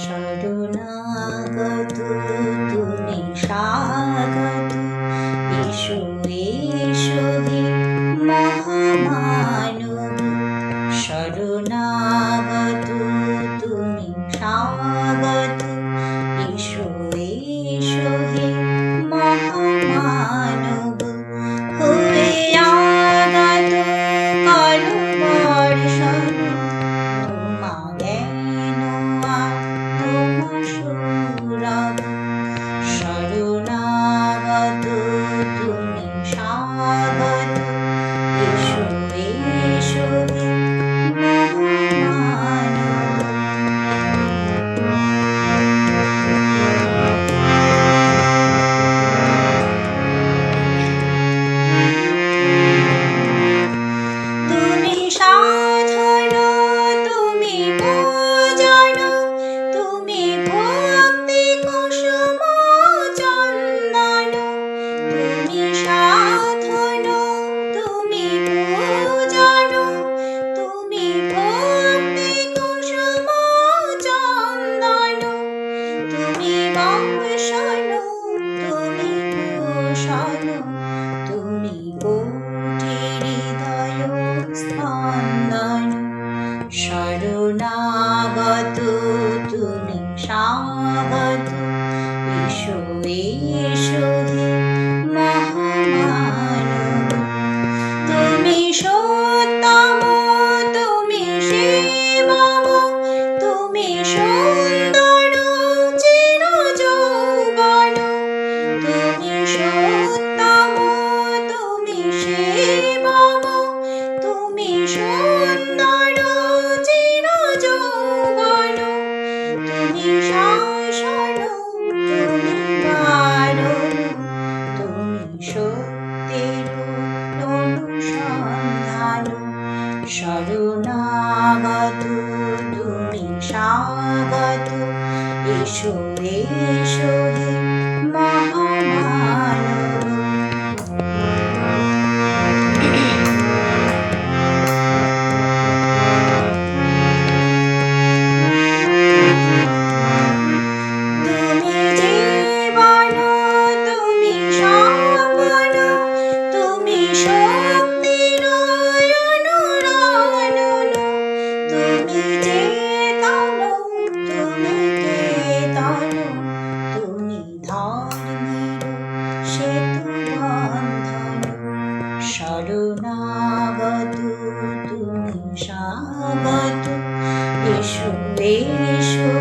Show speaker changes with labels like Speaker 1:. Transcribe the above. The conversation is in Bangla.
Speaker 1: শরণাগত তুমি স্বাগত, এসো এসো হে মহামানব। শরণাগত তুমি স্বাগত, এসো এসো হে মহামানব। হয়ে আগত করো বর্ষণ তোমা জ্ঞান আর তোমা সৌরভ। শরণাগত তুমি স্বাগত, এসো এসো হে মহামানব। তুমি সাধন, তুমি ভোজন, তুমি ভক্তি কুসুম চন্দন। তুমি সাধন, তুমি ভোজন, তুমি ভক্তি কুসুম চন্দন। তুমি বংশন, তুমি ভূষণ, তুমি কোটি হৃদয় স্পন্দন। শরণাগত তুমি স্বাগত, এসো এসো হে মহামানব। তুমি সত্যম, তুমি শিবম, তুমি সুন্দর চিরযৌবন। তুমি সত্যম, তুমি শিবম, তুমি সুন্দর চিরযৌবন। তুমি শাসন, তুমি বারণ, তুমি সত্যের অনুসন্ধান। শরণাগত তুমি স্বাগত, এসো এসো হে মহামানব। তুমি জীবন, তুমি স্বপন, তুমি শক্তির অনুরণন। তুমি চেতন, তুমি কেতন, তুমি ধর্মের সেতু বন্ধন। শরণাগত তুমি স্বাগত, এসো এসো